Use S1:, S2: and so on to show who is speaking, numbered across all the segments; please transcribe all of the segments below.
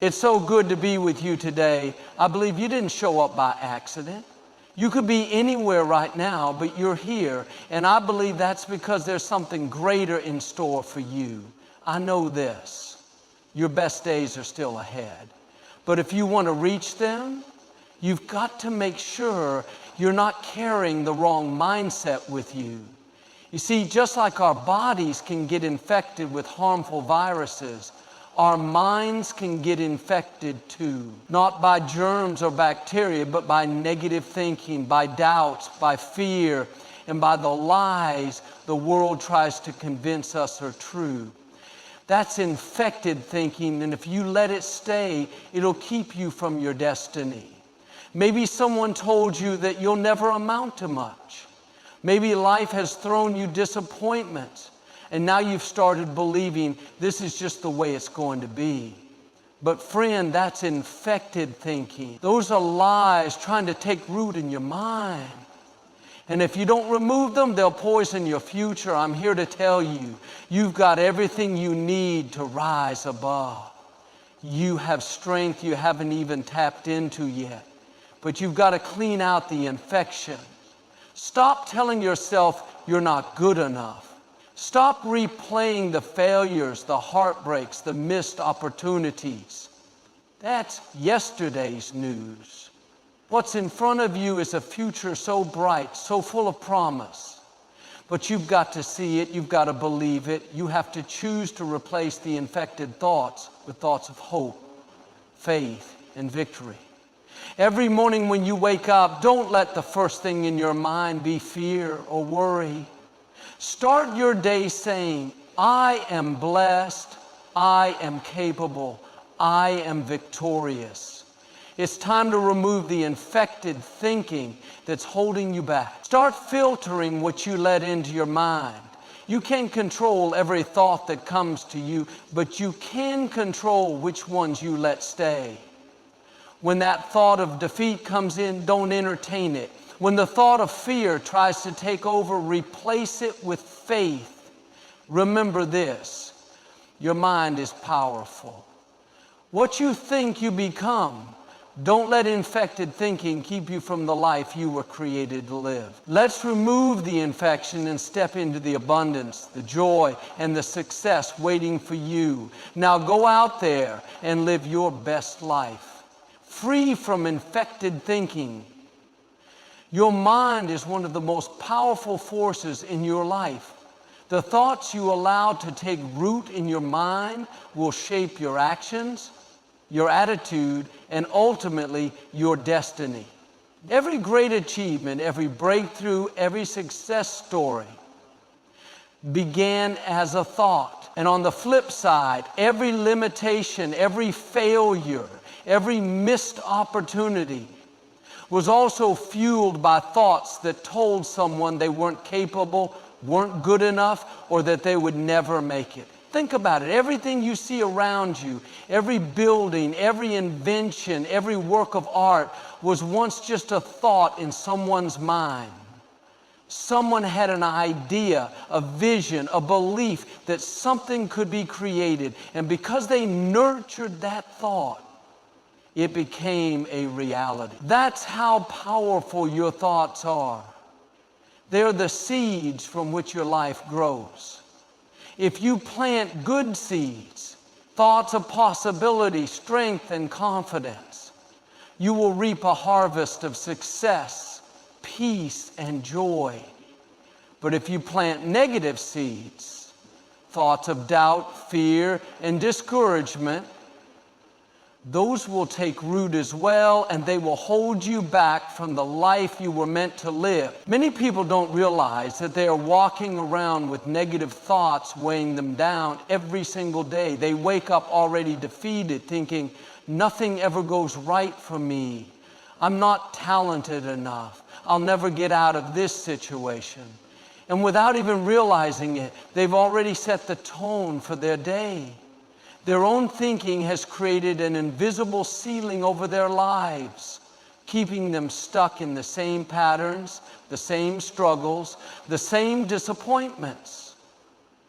S1: It's so good to be with you today. I believe you didn't show up by accident. You could be anywhere right now, but you're here. And I believe that's because there's something greater in store for you. I know this. Your best days are still ahead. But if you want to reach them, you've got to make sure you're not carrying the wrong mindset with you. You see, just like our bodies can get infected with harmful viruses, our minds can get infected too. Not by germs or bacteria, but by negative thinking, by doubts, by fear, and by the lies the world tries to convince us are true. That's infected thinking, and if you let it stay, it'll keep you from your destiny. Maybe someone told you that you'll never amount to much. Maybe life has thrown you disappointments, and now you've started believing this is just the way it's going to be. But friend, that's infected thinking. Those are lies trying to take root in your mind. And if you don't remove them, they'll poison your future. I'm here to tell you, you've got everything you need to rise above. You have strength you haven't even tapped into yet. But you've got to clean out the infection. Stop telling yourself you're not good enough. Stop replaying the failures, the heartbreaks, the missed opportunities. That's yesterday's news. What's in front of you is a future so bright, so full of promise. But you've got to see it, you've got to believe it. You have to choose to replace the infected thoughts with thoughts of hope, faith, and victory. Every morning when you wake up, don't let the first thing in your mind be fear or worry. Start your day saying, I am blessed, I am capable, I am victorious. It's time to remove the infected thinking that's holding you back. Start filtering what you let into your mind. You can't control every thought that comes to you, but you can control which ones you let stay. When that thought of defeat comes in, don't entertain it. When the thought of fear tries to take over, replace it with faith. Remember this, your mind is powerful. What you think you become. Don't let infected thinking keep you from the life you were created to live. Let's remove the infection and step into the abundance, the joy, and the success waiting for you. Now go out there and live your best life, free from infected thinking. Your mind is one of the most powerful forces in your life. The thoughts you allow to take root in your mind will shape your actions, your attitude, and ultimately your destiny. Every great achievement, every breakthrough, every success story began as a thought. And on the flip side, every limitation, every failure, every missed opportunity was also fueled by thoughts that told someone they weren't capable, weren't good enough, or that they would never make it. Think about it. Everything you see around you, every building, every invention, every work of art was once just a thought in someone's mind. Someone had an idea, a vision, a belief that something could be created. And because they nurtured that thought, it became a reality. That's how powerful your thoughts are. They're the seeds from which your life grows. If you plant good seeds, thoughts of possibility, strength, and confidence, you will reap a harvest of success, peace, and joy. But if you plant negative seeds, thoughts of doubt, fear, and discouragement, those will take root as well, and they will hold you back from the life you were meant to live. Many people don't realize that they are walking around with negative thoughts weighing them down every single day. They wake up already defeated, thinking, nothing ever goes right for me. I'm not talented enough. I'll never get out of this situation. And without even realizing it, they've already set the tone for their day. Their own thinking has created an invisible ceiling over their lives, keeping them stuck in the same patterns, the same struggles, the same disappointments.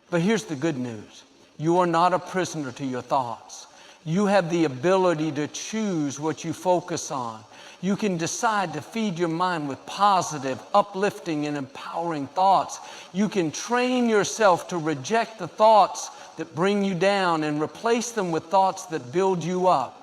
S1: But here's the good news. You are not a prisoner to your thoughts. You have the ability to choose what you focus on. You can decide to feed your mind with positive, uplifting, and empowering thoughts. You can train yourself to reject the thoughts that bring you down and replace them with thoughts that build you up.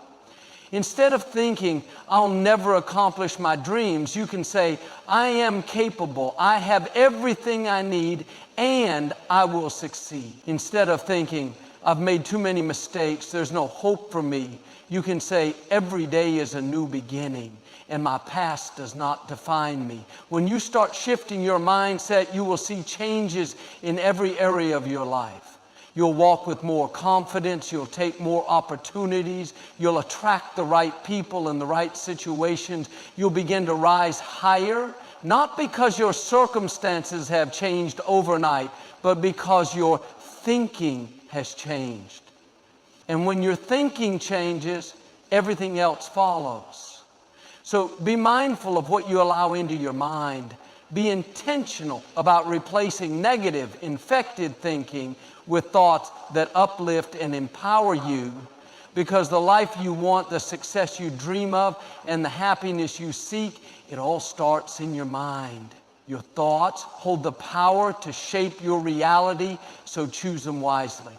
S1: Instead of thinking, I'll never accomplish my dreams, you can say, I am capable, I have everything I need, and I will succeed. Instead of thinking, I've made too many mistakes, there's no hope for me, you can say, every day is a new beginning, and my past does not define me. When you start shifting your mindset, you will see changes in every area of your life. You'll walk with more confidence, you'll take more opportunities, you'll attract the right people in the right situations, you'll begin to rise higher, not because your circumstances have changed overnight, but because your thinking has changed. And when your thinking changes, everything else follows. So be mindful of what you allow into your mind. Be intentional about replacing negative, infected thinking with thoughts that uplift and empower you, because the life you want, the success you dream of, and the happiness you seek, it all starts in your mind. Your thoughts hold the power to shape your reality, so choose them wisely.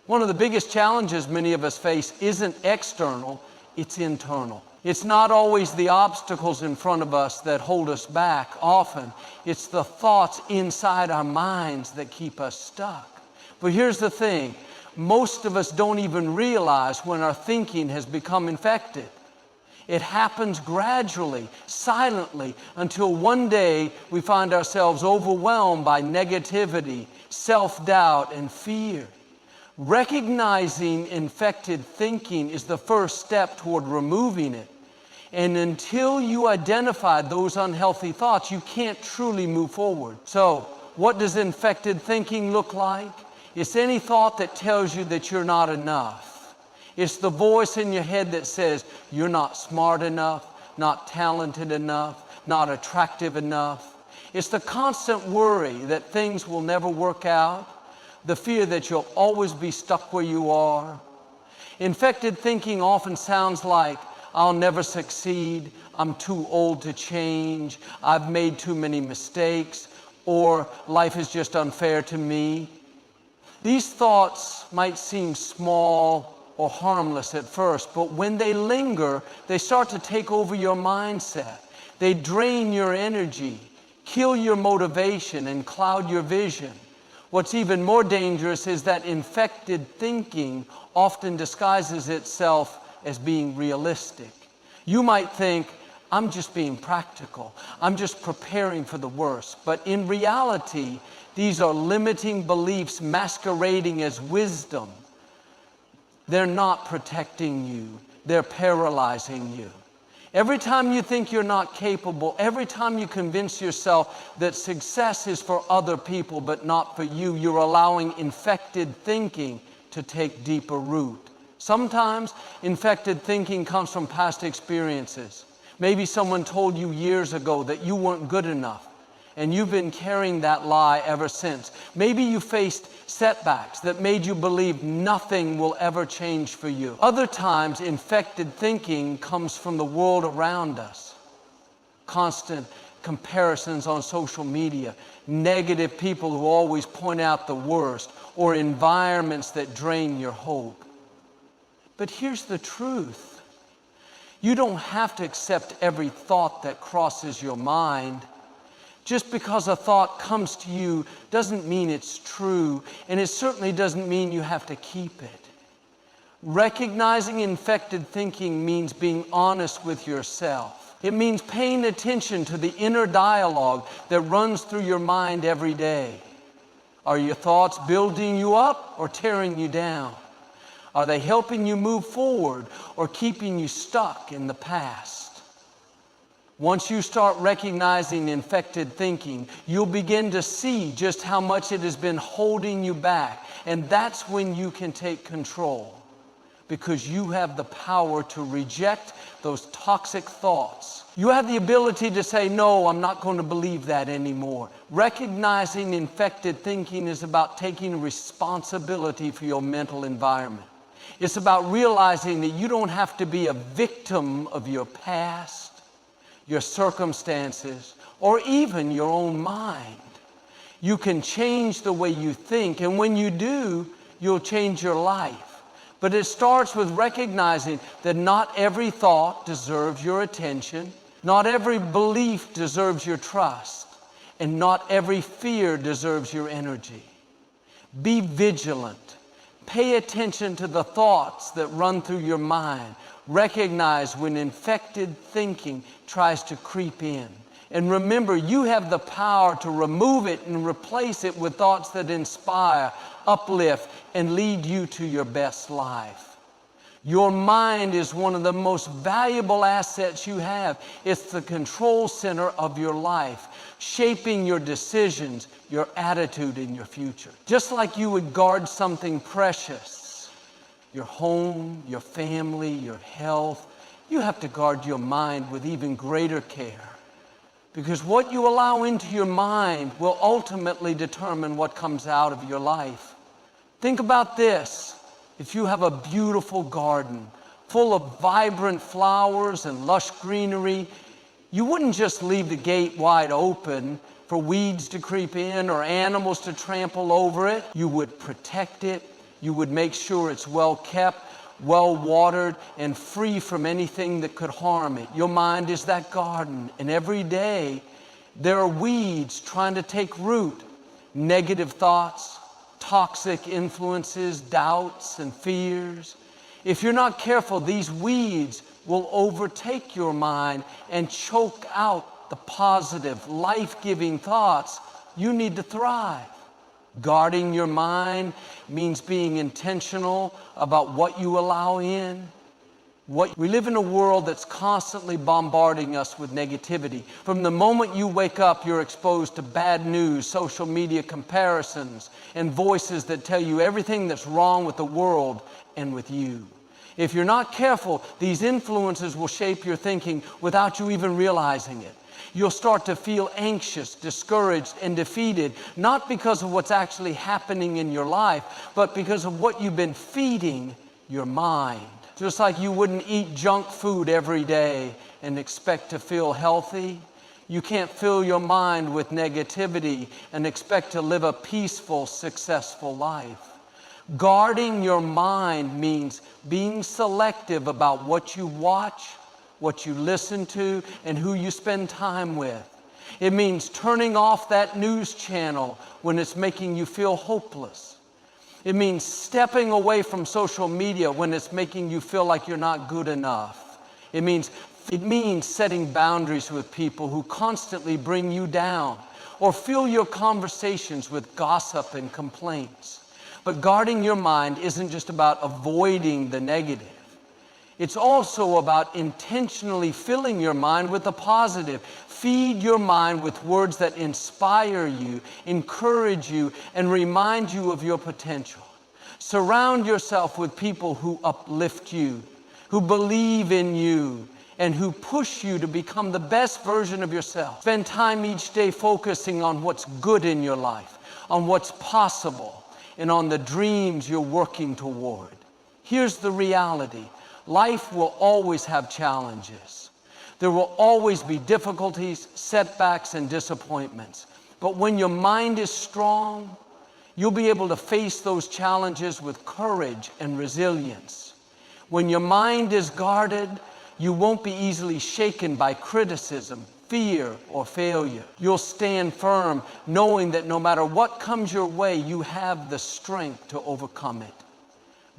S1: One of the biggest challenges many of us face isn't external, it's internal. It's not always the obstacles in front of us that hold us back. Often, it's the thoughts inside our minds that keep us stuck. But here's the thing, most of us don't even realize when our thinking has become infected. It happens gradually, silently, until one day we find ourselves overwhelmed by negativity, self-doubt, and fear. Recognizing infected thinking is the first step toward removing it. And until you identify those unhealthy thoughts, you can't truly move forward. So, what does infected thinking look like? It's any thought that tells you that you're not enough. It's the voice in your head that says you're not smart enough, not talented enough, not attractive enough. It's the constant worry that things will never work out, the fear that you'll always be stuck where you are. Infected thinking often sounds like, I'll never succeed, I'm too old to change, I've made too many mistakes, or life is just unfair to me. These thoughts might seem small or harmless at first, but when they linger, they start to take over your mindset. They drain your energy, kill your motivation, and cloud your vision. What's even more dangerous is that infected thinking often disguises itself as being realistic. You might think, I'm just being practical. I'm just preparing for the worst. But in reality, these are limiting beliefs masquerading as wisdom. They're not protecting you. They're paralyzing you. Every time you think you're not capable, every time you convince yourself that success is for other people but not for you, you're allowing infected thinking to take deeper root. Sometimes infected thinking comes from past experiences. Maybe someone told you years ago that you weren't good enough, and you've been carrying that lie ever since. Maybe you faced setbacks that made you believe nothing will ever change for you. Other times, infected thinking comes from the world around us. Constant comparisons on social media, negative people who always point out the worst, or environments that drain your hope. But here's the truth. You don't have to accept every thought that crosses your mind. Just because a thought comes to you doesn't mean it's true, and it certainly doesn't mean you have to keep it. Recognizing infected thinking means being honest with yourself. It means paying attention to the inner dialogue that runs through your mind every day. Are your thoughts building you up or tearing you down? Are they helping you move forward or keeping you stuck in the past? Once you start recognizing infected thinking, you'll begin to see just how much it has been holding you back. And that's when you can take control, because you have the power to reject those toxic thoughts. You have the ability to say, no, I'm not going to believe that anymore. Recognizing infected thinking is about taking responsibility for your mental environment. It's about realizing that you don't have to be a victim of your past, your circumstances, or even your own mind. You can change the way you think, and when you do, you'll change your life. But it starts with recognizing that not every thought deserves your attention, not every belief deserves your trust, and not every fear deserves your energy. Be vigilant. Pay attention to the thoughts that run through your mind. Recognize when infected thinking tries to creep in. And remember, you have the power to remove it and replace it with thoughts that inspire, uplift, and lead you to your best life. Your mind is one of the most valuable assets you have. It's the control center of your life, shaping your decisions, your attitude, and your future. Just like you would guard something precious, your home, your family, your health, you have to guard your mind with even greater care. Because what you allow into your mind will ultimately determine what comes out of your life. Think about this. If you have a beautiful garden full of vibrant flowers and lush greenery, you wouldn't just leave the gate wide open for weeds to creep in or animals to trample over it. You would protect it. You would make sure it's well kept, well watered, and free from anything that could harm it. Your mind is that garden, and every day there are weeds trying to take root. Negative thoughts, toxic influences, doubts, and fears. If you're not careful, these weeds will overtake your mind and choke out the positive, life-giving thoughts you need to thrive. Guarding your mind means being intentional about what you allow in. We live in a world that's constantly bombarding us with negativity. From the moment you wake up, you're exposed to bad news, social media comparisons, and voices that tell you everything that's wrong with the world and with you. If you're not careful, these influences will shape your thinking without you even realizing it. You'll start to feel anxious, discouraged, and defeated, not because of what's actually happening in your life, but because of what you've been feeding your mind. Just like you wouldn't eat junk food every day and expect to feel healthy, you can't fill your mind with negativity and expect to live a peaceful, successful life. Guarding your mind means being selective about what you watch, what you listen to, and who you spend time with. It means turning off that news channel when it's making you feel hopeless. It means stepping away from social media when it's making you feel like you're not good enough. It means setting boundaries with people who constantly bring you down or fill your conversations with gossip and complaints. But guarding your mind isn't just about avoiding the negative. It's also about intentionally filling your mind with the positive. Feed your mind with words that inspire you, encourage you, and remind you of your potential. Surround yourself with people who uplift you, who believe in you, and who push you to become the best version of yourself. Spend time each day focusing on what's good in your life, on what's possible, and on the dreams you're working toward. Here's the reality. Life will always have challenges. There will always be difficulties, setbacks, and disappointments. But when your mind is strong, you'll be able to face those challenges with courage and resilience. When your mind is guarded, you won't be easily shaken by criticism, fear, or failure. You'll stand firm, knowing that no matter what comes your way, you have the strength to overcome it.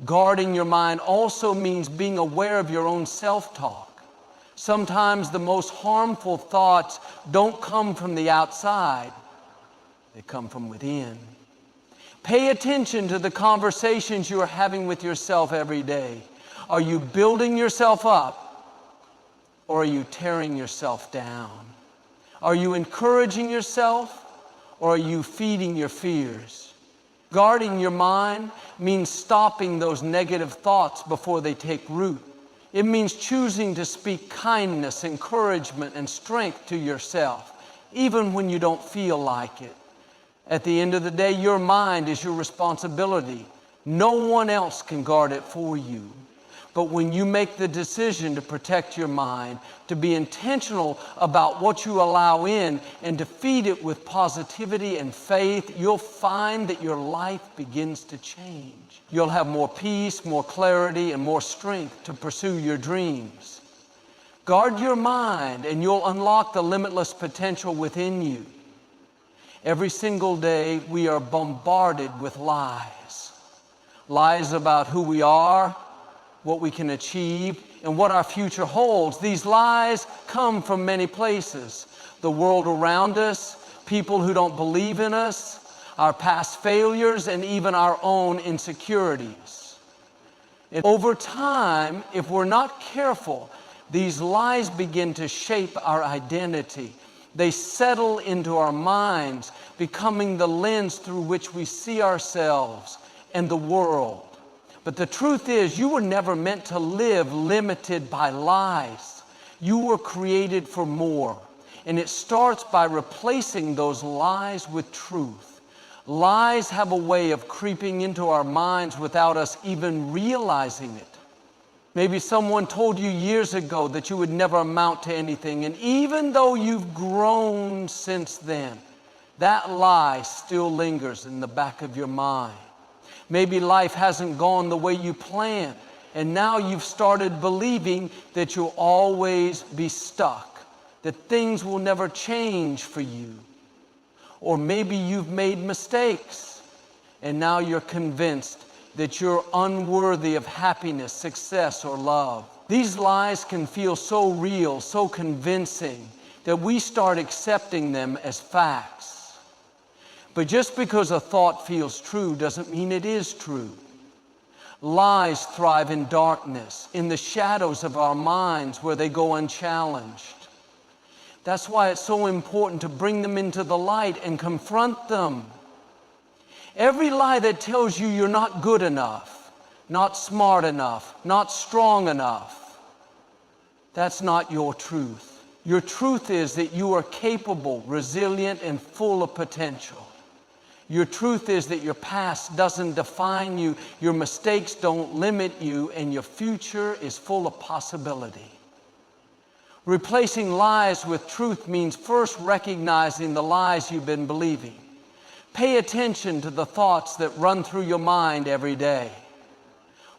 S1: Guarding your mind also means being aware of your own self-talk. Sometimes the most harmful thoughts don't come from the outside, they come from within. Pay attention to the conversations you are having with yourself every day. Are you building yourself up, or are you tearing yourself down? Are you encouraging yourself, or are you feeding your fears? Guarding your mind means stopping those negative thoughts before they take root. It means choosing to speak kindness, encouragement, and strength to yourself, even when you don't feel like it. At the end of the day, your mind is your responsibility, No one else can guard it for you. But when you make the decision to protect your mind, to be intentional about what you allow in and to feed it with positivity and faith, you'll find that your life begins to change. You'll have more peace, more clarity, and more strength to pursue your dreams. Guard your mind and you'll unlock the limitless potential within you. Every single day we are bombarded with lies. Lies about who we are, what we can achieve, and what our future holds. These lies come from many places. The world around us, people who don't believe in us, our past failures, and even our own insecurities. And over time, if we're not careful, these lies begin to shape our identity. They settle into our minds, becoming the lens through which we see ourselves and the world. But the truth is, you were never meant to live limited by lies. You were created for more. And it starts by replacing those lies with truth. Lies have a way of creeping into our minds without us even realizing it. Maybe someone told you years ago that you would never amount to anything, and even though you've grown since then, that lie still lingers in the back of your mind. Maybe life hasn't gone the way you planned, and now you've started believing that you'll always be stuck, that things will never change for you. Or maybe you've made mistakes, and now you're convinced that you're unworthy of happiness, success, or love. These lies can feel so real, so convincing, that we start accepting them as facts. But just because a thought feels true doesn't mean it is true. Lies thrive in darkness, in the shadows of our minds where they go unchallenged. That's why it's so important to bring them into the light and confront them. Every lie that tells you you're not good enough, not smart enough, not strong enough, that's not your truth. Your truth is that you are capable, resilient, and full of potential. Your truth is that your past doesn't define you, your mistakes don't limit you, and your future is full of possibility. Replacing lies with truth means first recognizing the lies you've been believing. Pay attention to the thoughts that run through your mind every day.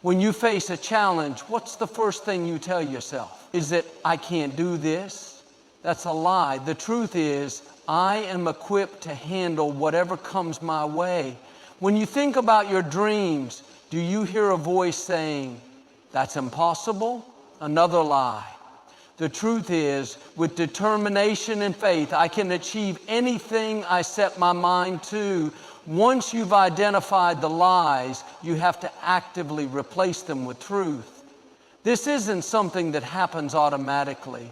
S1: When you face a challenge, what's the first thing you tell yourself? Is it, I can't do this? That's a lie. The truth is, I am equipped to handle whatever comes my way. When you think about your dreams, do you hear a voice saying, that's impossible? Another lie. The truth is, with determination and faith, I can achieve anything I set my mind to. Once you've identified the lies, you have to actively replace them with truth. This isn't something that happens automatically.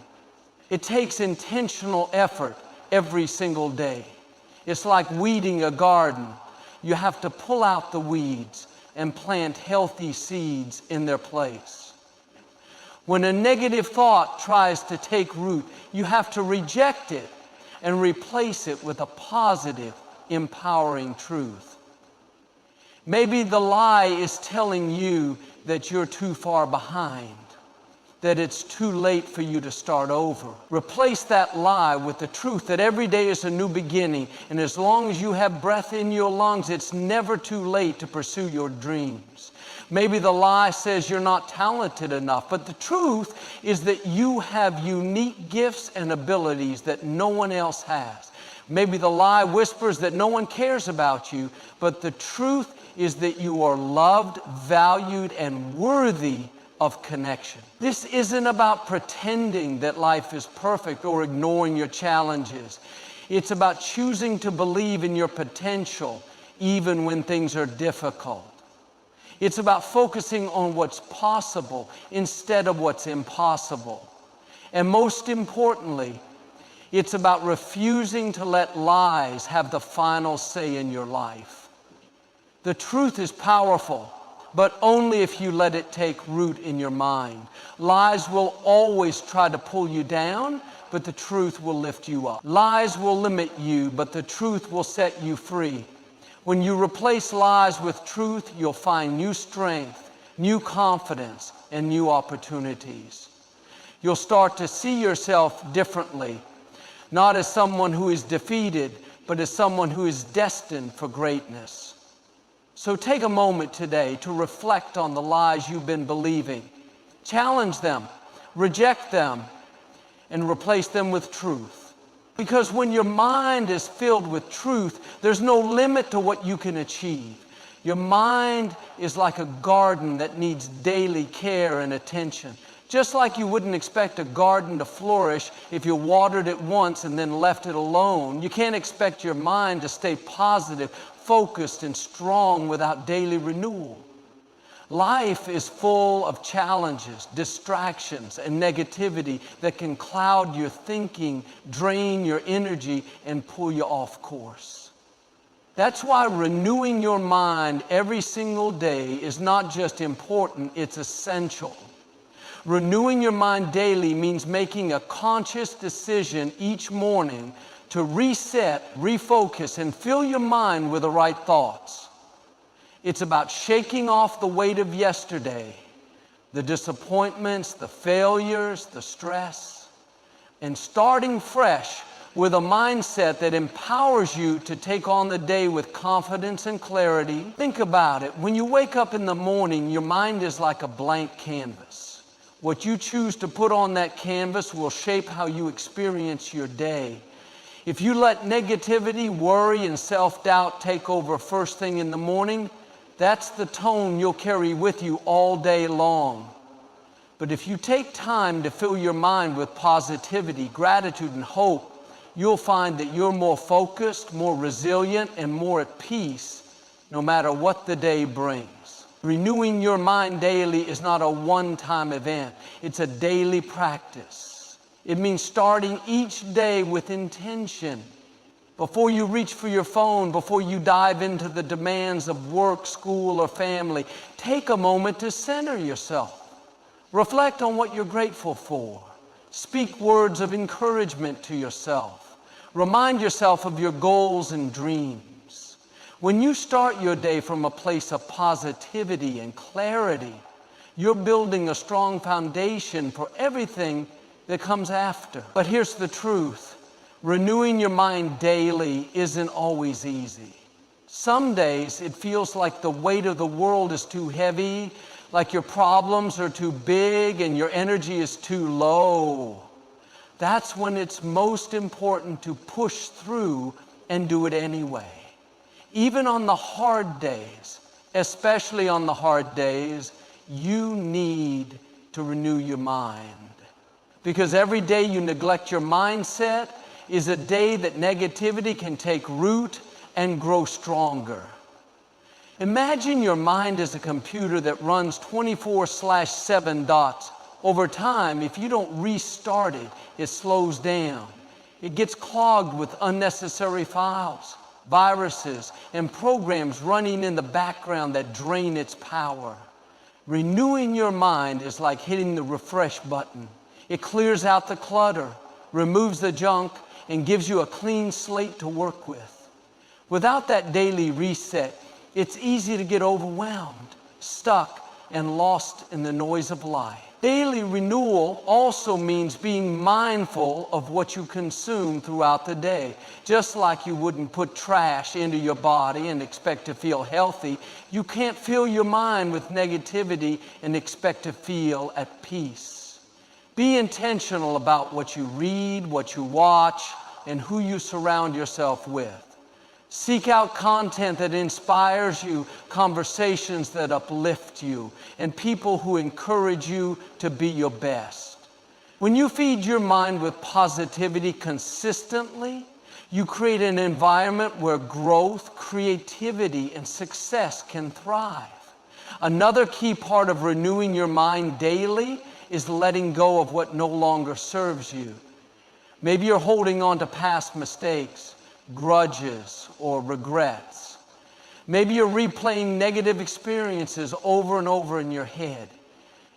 S1: It takes intentional effort every single day. It's like weeding a garden. You have to pull out the weeds and plant healthy seeds in their place. When a negative thought tries to take root, you have to reject it and replace it with a positive, empowering truth. Maybe the lie is telling you that you're too far behind, that it's too late for you to start over. Replace that lie with the truth that every day is a new beginning, and as long as you have breath in your lungs, it's never too late to pursue your dreams. Maybe the lie says you're not talented enough, but the truth is that you have unique gifts and abilities that no one else has. Maybe the lie whispers that no one cares about you, but the truth is that you are loved, valued, and worthy of connection. This isn't about pretending that life is perfect or ignoring your challenges. It's about choosing to believe in your potential even when things are difficult. It's about focusing on what's possible instead of what's impossible. And most importantly, it's about refusing to let lies have the final say in your life. The truth is powerful, but only if you let it take root in your mind. Lies will always try to pull you down, but the truth will lift you up. Lies will limit you, but the truth will set you free. When you replace lies with truth, you'll find new strength, new confidence, and new opportunities. You'll start to see yourself differently, not as someone who is defeated, but as someone who is destined for greatness. So take a moment today to reflect on the lies you've been believing. Challenge them, reject them, and replace them with truth. Because when your mind is filled with truth, there's no limit to what you can achieve. Your mind is like a garden that needs daily care and attention. Just like you wouldn't expect a garden to flourish if you watered it once and then left it alone, you can't expect your mind to stay positive, focused, and strong without daily renewal. Life is full of challenges, distractions, and negativity that can cloud your thinking, drain your energy, and pull you off course. That's why renewing your mind every single day is not just important, it's essential. Renewing your mind daily means making a conscious decision each morning to reset, refocus, and fill your mind with the right thoughts. It's about shaking off the weight of yesterday, the disappointments, the failures, the stress, and starting fresh with a mindset that empowers you to take on the day with confidence and clarity. Think about it. When you wake up in the morning, your mind is like a blank canvas. What you choose to put on that canvas will shape how you experience your day. If you let negativity, worry, and self-doubt take over first thing in the morning, that's the tone you'll carry with you all day long. But if you take time to fill your mind with positivity, gratitude, and hope, you'll find that you're more focused, more resilient, and more at peace, no matter what the day brings. Renewing your mind daily is not a one-time event. It's a daily practice. It means starting each day with intention. Before you reach for your phone, before you dive into the demands of work, school, or family, take a moment to center yourself. Reflect on what you're grateful for. Speak words of encouragement to yourself. Remind yourself of your goals and dreams. When you start your day from a place of positivity and clarity, you're building a strong foundation for everything that comes after. But here's the truth. Renewing your mind daily isn't always easy. Some days it feels like the weight of the world is too heavy, like your problems are too big and your energy is too low. That's when it's most important to push through and do it anyway. Even on the hard days, especially on the hard days, you need to renew your mind. Because every day you neglect your mindset is a day that negativity can take root and grow stronger. Imagine your mind as a computer that runs 24/7 dots. Over time, if you don't restart it, it slows down. It gets clogged with unnecessary files, viruses, and programs running in the background that drain its power. Renewing your mind is like hitting the refresh button. It clears out the clutter, removes the junk, and gives you a clean slate to work with. Without that daily reset, it's easy to get overwhelmed, stuck, and lost in the noise of life. Daily renewal also means being mindful of what you consume throughout the day. Just like you wouldn't put trash into your body and expect to feel healthy, you can't fill your mind with negativity and expect to feel at peace. Be intentional about what you read, what you watch, and who you surround yourself with. Seek out content that inspires you, conversations that uplift you, and people who encourage you to be your best. When you feed your mind with positivity consistently, you create an environment where growth, creativity, and success can thrive. Another key part of renewing your mind daily is letting go of what no longer serves you. Maybe you're holding on to past mistakes, grudges, or regrets. Maybe you're replaying negative experiences over and over in your head.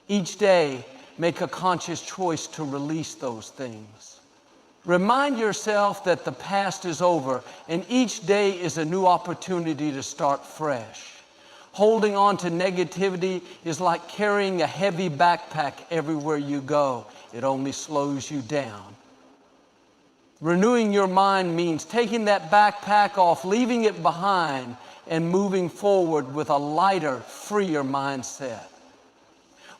S1: Each day, make a conscious choice to release those things. Remind yourself that the past is over and each day is a new opportunity to start fresh. Holding on to negativity is like carrying a heavy backpack everywhere you go. It only slows you down. Renewing your mind means taking that backpack off, leaving it behind, and moving forward with a lighter, freer mindset.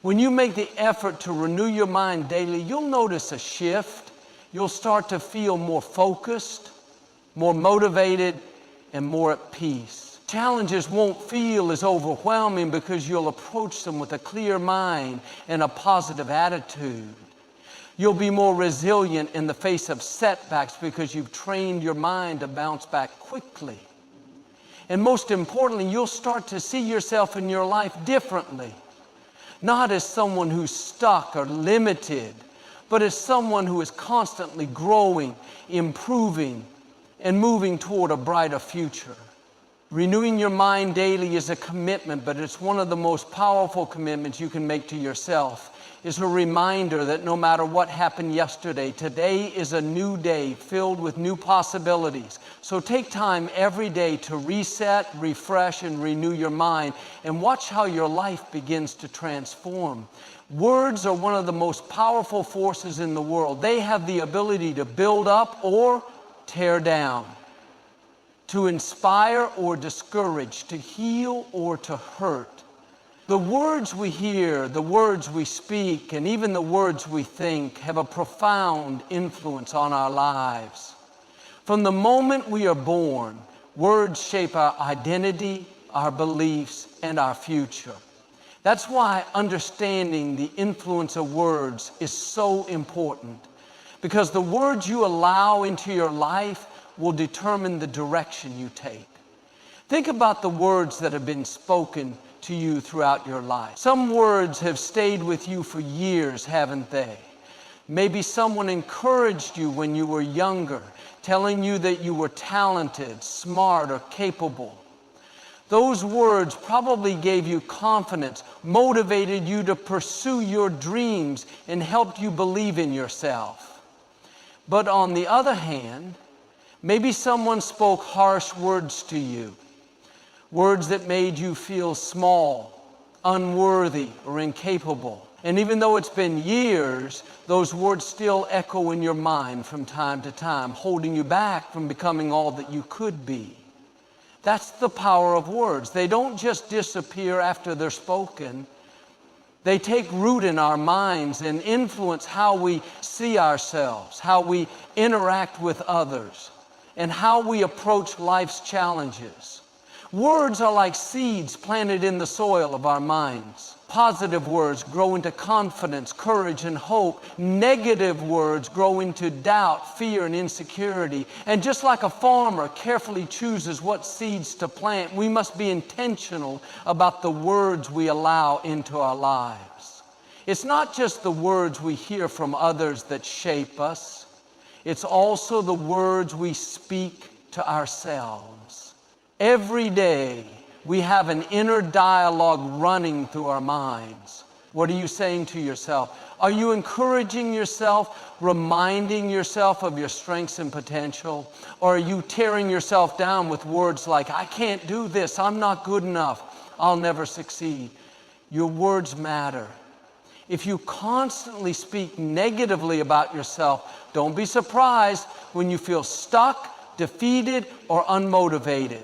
S1: When you make the effort to renew your mind daily, you'll notice a shift. You'll start to feel more focused, more motivated, and more at peace. Challenges won't feel as overwhelming because you'll approach them with a clear mind and a positive attitude. You'll be more resilient in the face of setbacks because you've trained your mind to bounce back quickly. And most importantly, you'll start to see yourself in your life differently. Not as someone who's stuck or limited, but as someone who is constantly growing, improving, and moving toward a brighter future. Renewing your mind daily is a commitment, but it's one of the most powerful commitments you can make to yourself. It's a reminder that no matter what happened yesterday, today is a new day filled with new possibilities. So take time every day to reset, refresh, and renew your mind, and watch how your life begins to transform. Words are one of the most powerful forces in the world. They have the ability to build up or tear down, to inspire or discourage, to heal or to hurt. The words we hear, the words we speak, and even the words we think have a profound influence on our lives. From the moment we are born, words shape our identity, our beliefs, and our future. That's why understanding the influence of words is so important, because the words you allow into your life will determine the direction you take. Think about the words that have been spoken to you throughout your life. Some words have stayed with you for years, haven't they? Maybe someone encouraged you when you were younger, telling you that you were talented, smart, or capable. Those words probably gave you confidence, motivated you to pursue your dreams, and helped you believe in yourself. But on the other hand, maybe someone spoke harsh words to you, words that made you feel small, unworthy, or incapable. And even though it's been years, those words still echo in your mind from time to time, holding you back from becoming all that you could be. That's the power of words. They don't just disappear after they're spoken. They take root in our minds and influence how we see ourselves, how we interact with others, and how we approach life's challenges. Words are like seeds planted in the soil of our minds. Positive words grow into confidence, courage, and hope. Negative words grow into doubt, fear, and insecurity. And just like a farmer carefully chooses what seeds to plant, we must be intentional about the words we allow into our lives. It's not just the words we hear from others that shape us. It's also the words we speak to ourselves. Every day, we have an inner dialogue running through our minds. What are you saying to yourself? Are you encouraging yourself, reminding yourself of your strengths and potential? Or are you tearing yourself down with words like, I can't do this, I'm not good enough, I'll never succeed? Your words matter. If you constantly speak negatively about yourself, don't be surprised when you feel stuck, defeated, or unmotivated.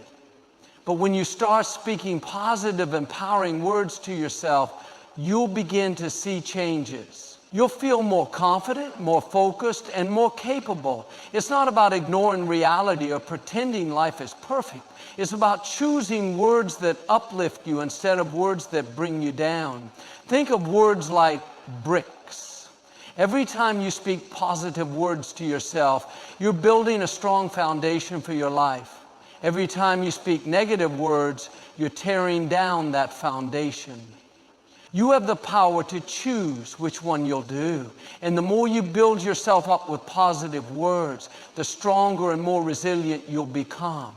S1: But when you start speaking positive, empowering words to yourself, you'll begin to see changes. You'll feel more confident, more focused, and more capable. It's not about ignoring reality or pretending life is perfect. It's about choosing words that uplift you instead of words that bring you down. Think of words like bricks. Every time you speak positive words to yourself, you're building a strong foundation for your life. Every time you speak negative words, you're tearing down that foundation. You have the power to choose which one you'll do. And the more you build yourself up with positive words, the stronger and more resilient you'll become.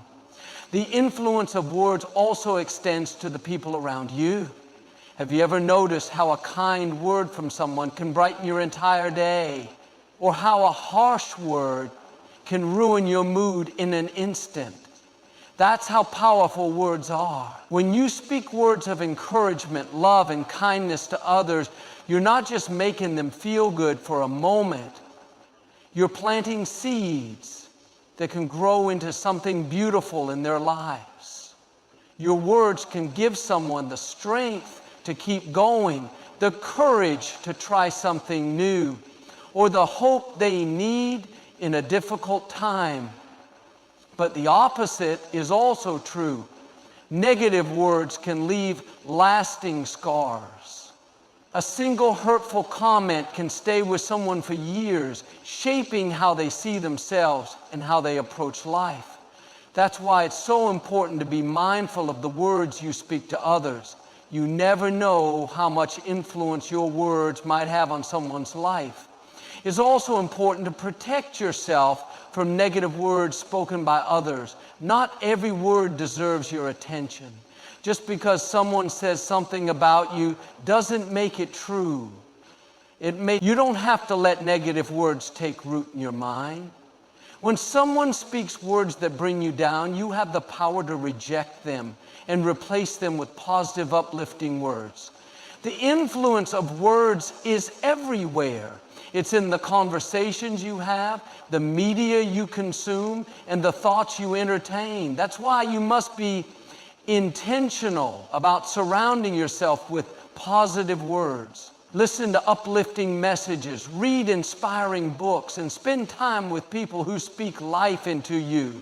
S1: The influence of words also extends to the people around you. Have you ever noticed how a kind word from someone can brighten your entire day? or how a harsh word can ruin your mood in an instant. That's how powerful words are. When you speak words of encouragement, love, and kindness to others, you're not just making them feel good for a moment. You're planting seeds that can grow into something beautiful in their lives. Your words can give someone the strength to keep going, the courage to try something new, or the hope they need in a difficult time. But the opposite is also true. Negative words can leave lasting scars. A single hurtful comment can stay with someone for years, shaping how they see themselves and how they approach life. That's why it's so important to be mindful of the words you speak to others. You never know how much influence your words might have on someone's life. It's also important to protect yourself from negative words spoken by others. Not every word deserves your attention. Just because someone says something about you doesn't make it true. You don't have to let negative words take root in your mind. When someone speaks words that bring you down, you have the power to reject them and replace them with positive, uplifting words. The influence of words is everywhere. It's in the conversations you have, the media you consume, and the thoughts you entertain. That's why you must be intentional about surrounding yourself with positive words. Listen to uplifting messages, read inspiring books, and spend time with people who speak life into you.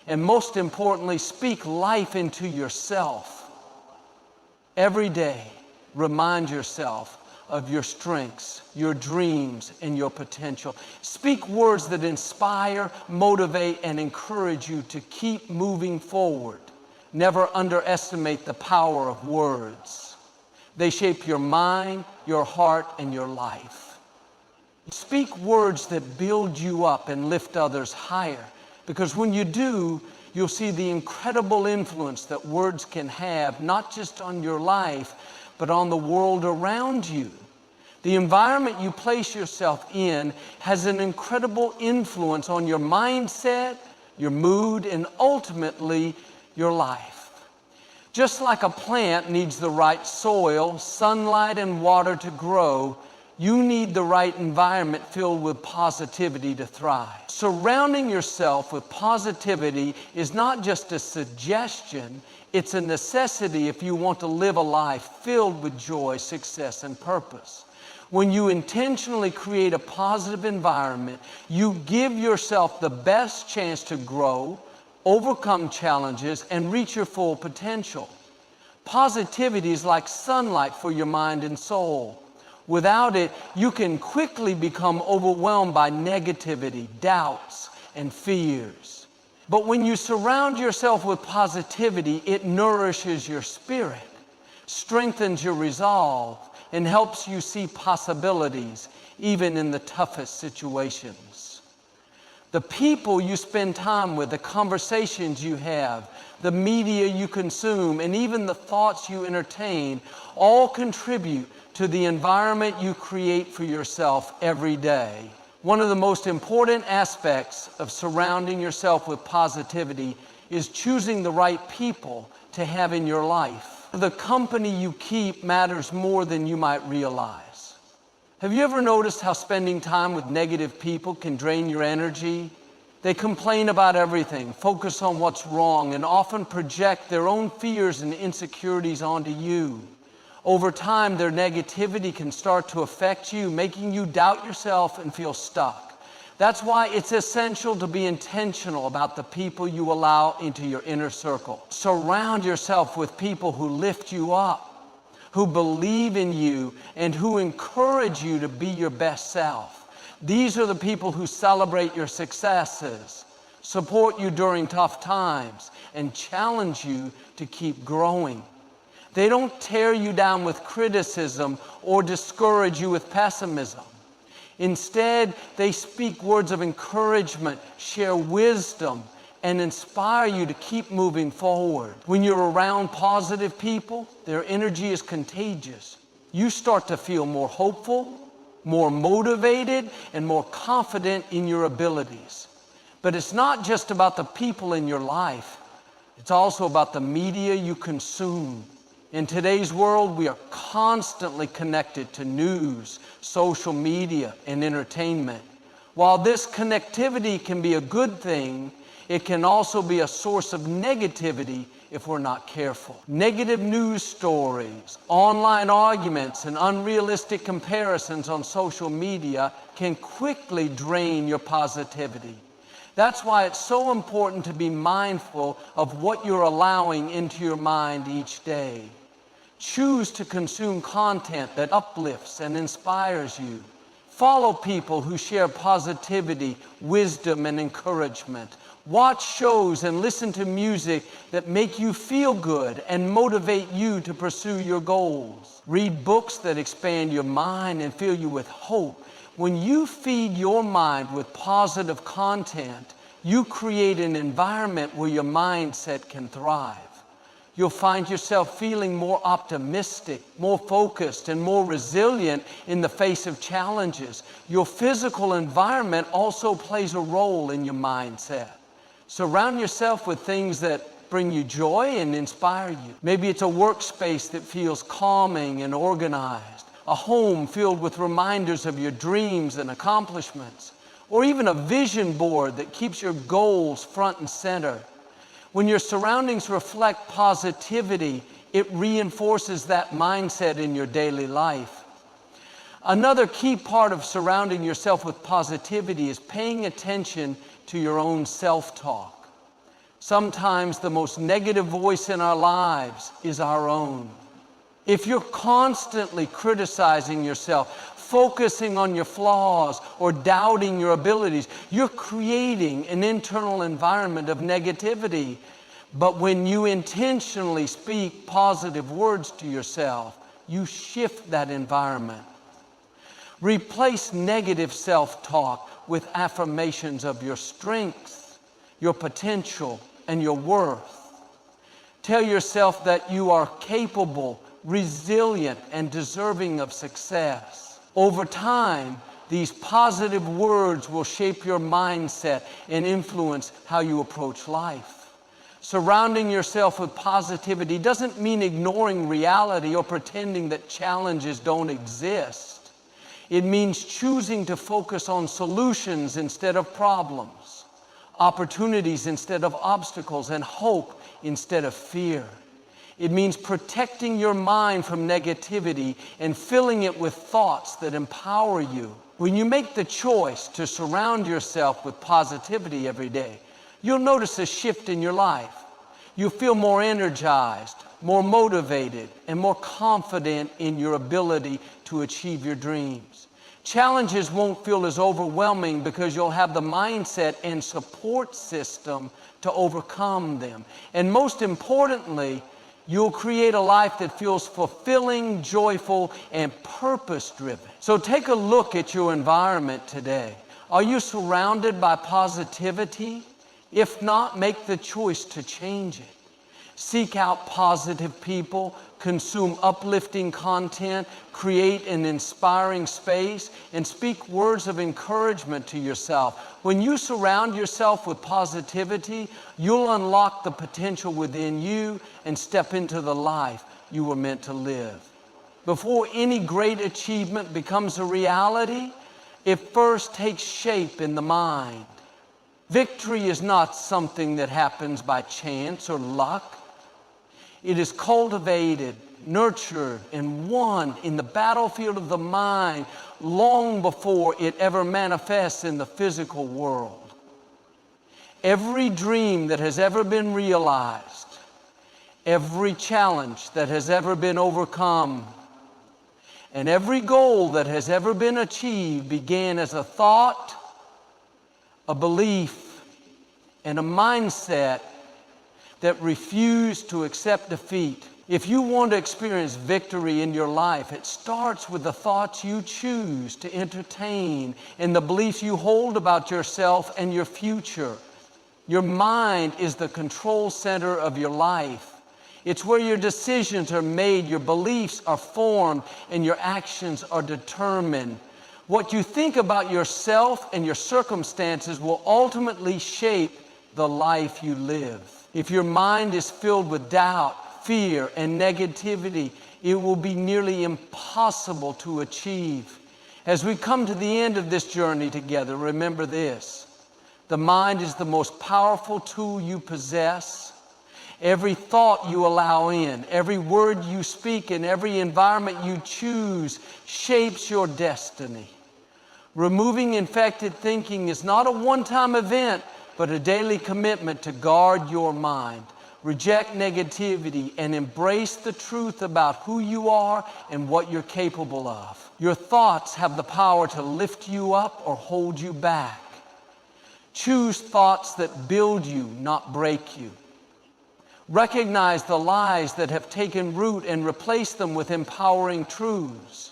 S1: And most importantly, speak life into yourself. Every day, remind yourself of your strengths, your dreams, and your potential. Speak words that inspire, motivate, and encourage you to keep moving forward. Never underestimate the power of words. They shape your mind, your heart, and your life. Speak words that build you up and lift others higher, because when you do, you'll see the incredible influence that words can have, not just on your life, but on the world around you. The environment you place yourself in has an incredible influence on your mindset, your mood, and ultimately your life. Just like a plant needs the right soil, sunlight, and water to grow, you need the right environment filled with positivity to thrive. Surrounding yourself with positivity is not just a suggestion, it's a necessity if you want to live a life filled with joy, success, and purpose. When you intentionally create a positive environment, you give yourself the best chance to grow, overcome challenges, and reach your full potential. Positivity is like sunlight for your mind and soul. Without it, you can quickly become overwhelmed by negativity, doubts, and fears. But when you surround yourself with positivity, it nourishes your spirit, strengthens your resolve, and helps you see possibilities even in the toughest situations. The people you spend time with, the conversations you have, the media you consume, and even the thoughts you entertain all contribute to the environment you create for yourself every day. One of the most important aspects of surrounding yourself with positivity is choosing the right people to have in your life. The company you keep matters more than you might realize. Have you ever noticed how spending time with negative people can drain your energy? They complain about everything, focus on what's wrong, and often project their own fears and insecurities onto you. Over time, their negativity can start to affect you, making you doubt yourself and feel stuck. That's why it's essential to be intentional about the people you allow into your inner circle. Surround yourself with people who lift you up, who believe in you, and who encourage you to be your best self. These are the people who celebrate your successes, support you during tough times, and challenge you to keep growing. They don't tear you down with criticism or discourage you with pessimism. Instead, they speak words of encouragement, share wisdom, and inspire you to keep moving forward. When you're around positive people, their energy is contagious. You start to feel more hopeful, more motivated, and more confident in your abilities. But it's not just about the people in your life. It's also about the media you consume. In today's world, we are constantly connected to news, social media, and entertainment. While this connectivity can be a good thing, it can also be a source of negativity if we're not careful. Negative news stories, online arguments, and unrealistic comparisons on social media can quickly drain your positivity. That's why it's so important to be mindful of what you're allowing into your mind each day. Choose to consume content that uplifts and inspires you. Follow people who share positivity, wisdom, and encouragement. Watch shows and listen to music that make you feel good and motivate you to pursue your goals. Read books that expand your mind and fill you with hope. When you feed your mind with positive content, you create an environment where your mindset can thrive. You'll find yourself feeling more optimistic, more focused, and more resilient in the face of challenges. Your physical environment also plays a role in your mindset. Surround yourself with things that bring you joy and inspire you. Maybe it's a workspace that feels calming and organized, a home filled with reminders of your dreams and accomplishments, or even a vision board that keeps your goals front and center. When your surroundings reflect positivity, it reinforces that mindset in your daily life. Another key part of surrounding yourself with positivity is paying attention to your own self-talk. Sometimes the most negative voice in our lives is our own. If you're constantly criticizing yourself, focusing on your flaws, or doubting your abilities, you're creating an internal environment of negativity. But when you intentionally speak positive words to yourself, you shift that environment. Replace negative self-talk with affirmations of your strengths, your potential, and your worth. Tell yourself that you are capable, resilient, and deserving of success. Over time, these positive words will shape your mindset and influence how you approach life. Surrounding yourself with positivity doesn't mean ignoring reality or pretending that challenges don't exist. It means choosing to focus on solutions instead of problems, opportunities instead of obstacles, and hope instead of fear. It means protecting your mind from negativity and filling it with thoughts that empower you. When you make the choice to surround yourself with positivity every day, you'll notice a shift in your life. You'll feel more energized, more motivated, and more confident in your ability to achieve your dreams. Challenges won't feel as overwhelming because you'll have the mindset and support system to overcome them. And most importantly, you'll create a life that feels fulfilling, joyful, and purpose-driven. So take a look at your environment today. Are you surrounded by positivity? If not, make the choice to change it. Seek out positive people, consume uplifting content, create an inspiring space, and speak words of encouragement to yourself. When you surround yourself with positivity, you'll unlock the potential within you and step into the life you were meant to live. Before any great achievement becomes a reality, it first takes shape in the mind. Victory is not something that happens by chance or luck. It is cultivated, nurtured, and won in the battlefield of the mind long before it ever manifests in the physical world. Every dream that has ever been realized, every challenge that has ever been overcome, and every goal that has ever been achieved began as a thought, a belief, and a mindset that refused to accept defeat. If you want to experience victory in your life, it starts with the thoughts you choose to entertain and the beliefs you hold about yourself and your future. Your mind is the control center of your life. It's where your decisions are made, your beliefs are formed, and your actions are determined. What you think about yourself and your circumstances will ultimately shape the life you live. If your mind is filled with doubt, fear, and negativity, it will be nearly impossible to achieve. As we come to the end of this journey together, remember this: the mind is the most powerful tool you possess. Every thought you allow in, every word you speak, and every environment you choose shapes your destiny. Removing infected thinking is not a one-time event, but a daily commitment to guard your mind. Reject negativity and embrace the truth about who you are and what you're capable of. Your thoughts have the power to lift you up or hold you back. Choose thoughts that build you, not break you. Recognize the lies that have taken root and replace them with empowering truths.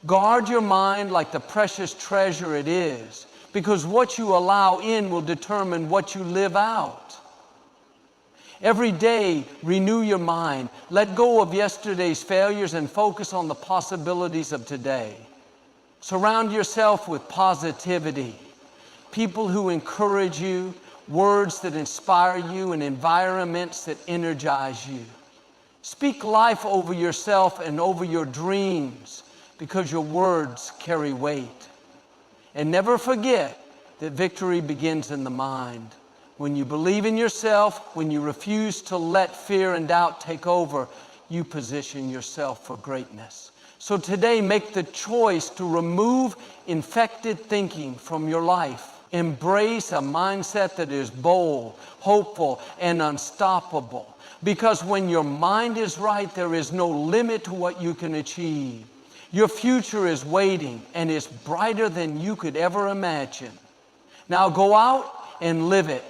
S1: Guard your mind like the precious treasure it is, because what you allow in will determine what you live out. Every day, renew your mind. Let go of yesterday's failures and focus on the possibilities of today. Surround yourself with positivity, people who encourage you, words that inspire you, and environments that energize you. Speak life over yourself and over your dreams, because your words carry weight. And never forget that victory begins in the mind. When you believe in yourself, when you refuse to let fear and doubt take over, you position yourself for greatness. So today, make the choice to remove infected thinking from your life. Embrace a mindset that is bold, hopeful, and unstoppable. Because when your mind is right, there is no limit to what you can achieve. Your future is waiting, and it's brighter than you could ever imagine. Now go out and live it.